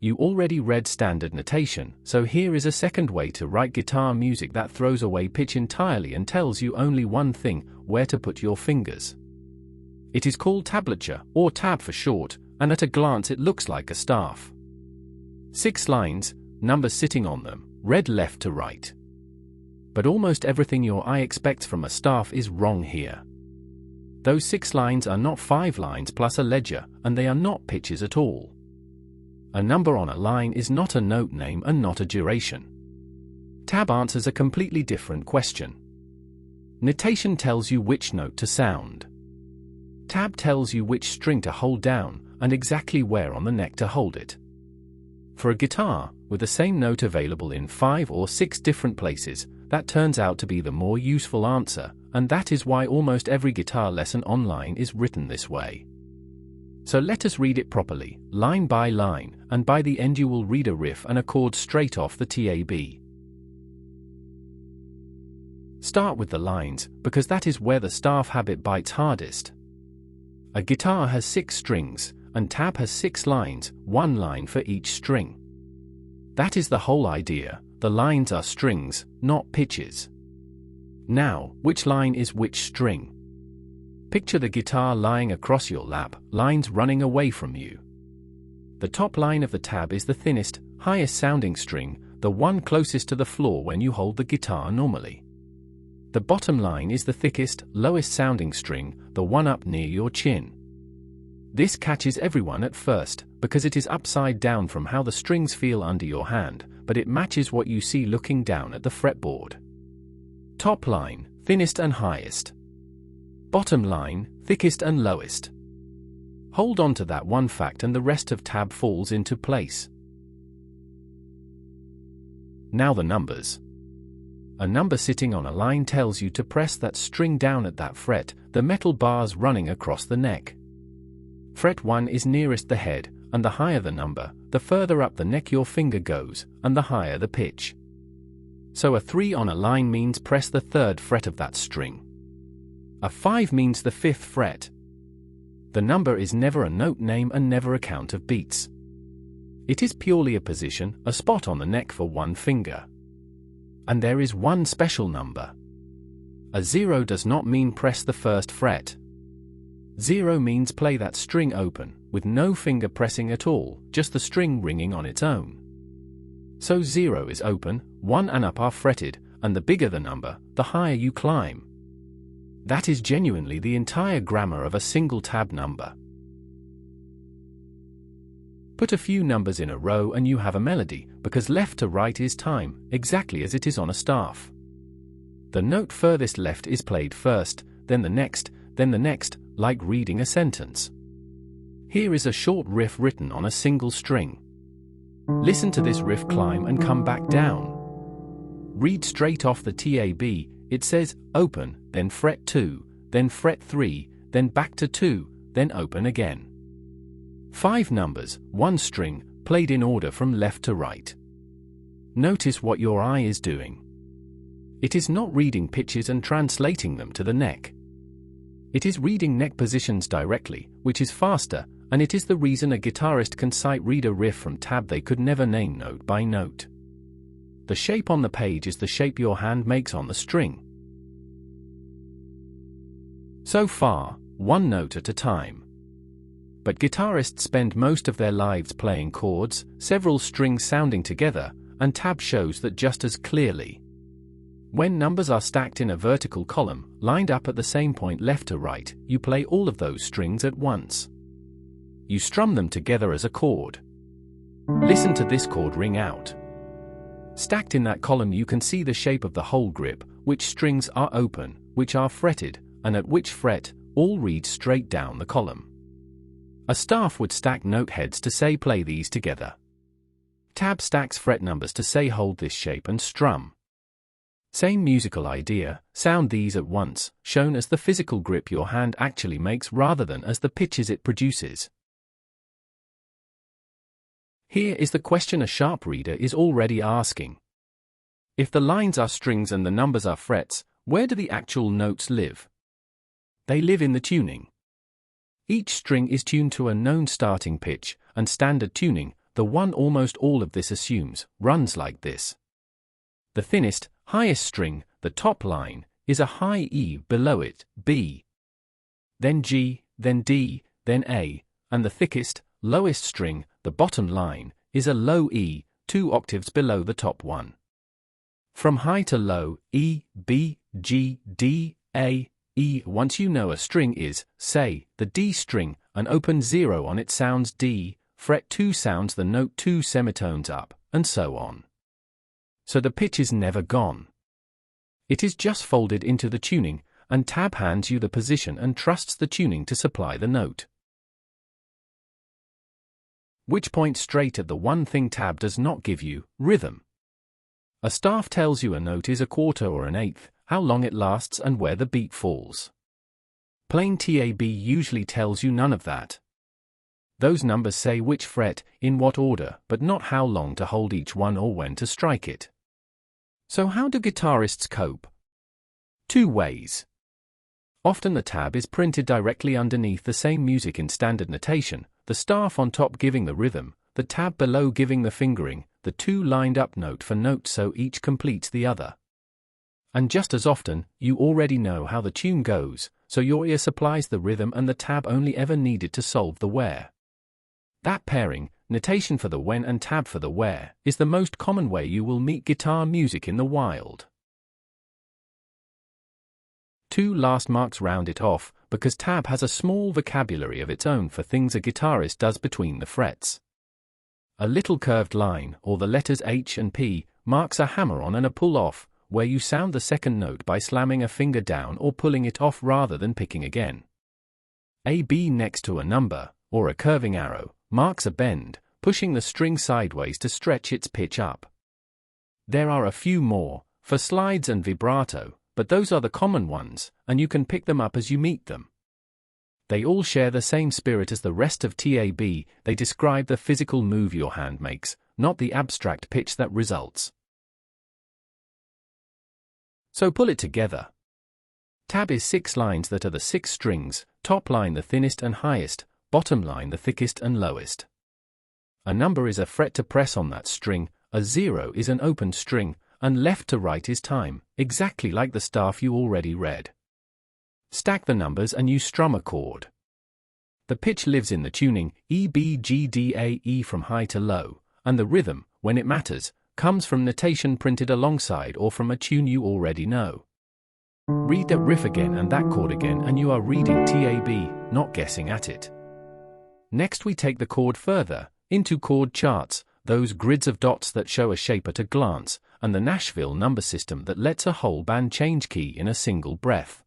You already read standard notation, so here is a second way to write guitar music that throws away pitch entirely and tells you only one thing: where to put your fingers. It is called tablature, or tab for short, and at a glance it looks like a staff. 6 lines, numbers sitting on them, read left to right. But almost everything your eye expects from a staff is wrong here. Those 6 lines are not 5 lines plus a ledger, and they are not pitches at all. A number on a line is not a note name and not a duration. Tab answers a completely different question. Notation tells you which note to sound. Tab tells you which string to hold down, and exactly where on the neck to hold it. For a guitar, with the same note available in 5 or 6 different places, that turns out to be the more useful answer, and that is why almost every guitar lesson online is written this way. So let us read it properly, line by line, and by the end you will read a riff and a chord straight off the tab. Start with the lines, because that is where the staff habit bites hardest. A guitar has 6 strings, and tab has 6 lines, 1 line for each string. That is the whole idea. The lines are strings, not pitches. Now, which line is which string? Picture the guitar lying across your lap, lines running away from you. The top line of the tab is the thinnest, highest sounding string, the one closest to the floor when you hold the guitar normally. The bottom line is the thickest, lowest sounding string, the one up near your chin. This catches everyone at first, because it is upside down from how the strings feel under your hand, but it matches what you see looking down at the fretboard. Top line, thinnest and highest. Bottom line, thickest and lowest. Hold on to that one fact and the rest of tab falls into place. Now the numbers. A number sitting on a line tells you to press that string down at that fret, the metal bars running across the neck. Fret 1 is nearest the head, and the higher the number, the further up the neck your finger goes, and the higher the pitch. So a 3 on a line means press the 3rd fret of that string. A 5 means the 5th fret. The number is never a note name and never a count of beats. It is purely a position, a spot on the neck for one finger. And there is one special number. A 0 does not mean press the 1st fret. 0 means play that string open, with no finger pressing at all, just the string ringing on its own. So 0 is open, 1 and up are fretted, and the bigger the number, the higher you climb. That is genuinely the entire grammar of a single tab number. Put a few numbers in a row and you have a melody, because left to right is time, exactly as it is on a staff. The note furthest left is played first, then the next, like reading a sentence. Here is a short riff written on a single string. Listen to this riff climb and come back down. Read straight off the tab. It says, open, then fret 2, then fret 3, then back to 2, then open again. 5 numbers, 1 string, played in order from left to right. Notice what your eye is doing. It is not reading pitches and translating them to the neck. It is reading neck positions directly, which is faster, and it is the reason a guitarist can sight read a riff from tab they could never name note by note. The shape on the page is the shape your hand makes on the string. So far, one note at a time. But guitarists spend most of their lives playing chords, several strings sounding together, and tab shows that just as clearly. When numbers are stacked in a vertical column, lined up at the same point left to right, you play all of those strings at once. You strum them together as a chord. Listen to this chord ring out. Stacked in that column you can see the shape of the whole grip, which strings are open, which are fretted, and at which fret, all read straight down the column. A staff would stack note heads to say play these together. Tab stacks fret numbers to say hold this shape and strum. Same musical idea, sound these at once, shown as the physical grip your hand actually makes rather than as the pitches it produces. Here is the question a sharp reader is already asking. If the lines are strings and the numbers are frets, where do the actual notes live? They live in the tuning. Each string is tuned to a known starting pitch, and standard tuning, the one almost all of this assumes, runs like this. The thinnest, highest string, the top line, is a high E, below it, B. Then G, then D, then A, and the thickest, lowest string, the bottom line, is a low E, 2 octaves below the top one. From high to low, E, B, G, D, A, E. Once you know a string is, say, the D string, an open 0 on it sounds D, fret 2 sounds the note 2 semitones up, and so on. So the pitch is never gone. It is just folded into the tuning, and tab hands you the position and trusts the tuning to supply the note. Which points straight at the one thing tab does not give you, rhythm. A staff tells you a note is a quarter or an eighth, how long it lasts and where the beat falls. Plain tab usually tells you none of that. Those numbers say which fret, in what order, but not how long to hold each one or when to strike it. So how do guitarists cope? 2 ways. Often the tab is printed directly underneath the same music in standard notation, the staff on top giving the rhythm, the tab below giving the fingering, the 2 lined up note for note so each completes the other. And just as often, you already know how the tune goes, so your ear supplies the rhythm and the tab only ever needed to solve the where. That pairing, notation for the when and tab for the where, is the most common way you will meet guitar music in the wild. 2 last marks round it off, because tab has a small vocabulary of its own for things a guitarist does between the frets. A little curved line, or the letters H and P, marks a hammer on and a pull-off, where you sound the second note by slamming a finger down or pulling it off rather than picking again. A B next to a number, or a curving arrow, marks a bend, pushing the string sideways to stretch its pitch up. There are a few more, for slides and vibrato, but those are the common ones, and you can pick them up as you meet them. They all share the same spirit as the rest of tab, they describe the physical move your hand makes, not the abstract pitch that results. So pull it together. Tab is 6 lines that are the 6 strings, top line the thinnest and highest, bottom line the thickest and lowest. A number is a fret to press on that string, a 0 is an open string, and left to right is time, exactly like the staff you already read. Stack the numbers and you strum a chord. The pitch lives in the tuning, E, B, G, D, A, E from high to low, and the rhythm, when it matters, comes from notation printed alongside or from a tune you already know. Read that riff again and that chord again and you are reading tab, not guessing at it. Next we take the chord further, into chord charts, those grids of dots that show a shape at a glance, and the Nashville number system that lets a whole band change key in a single breath.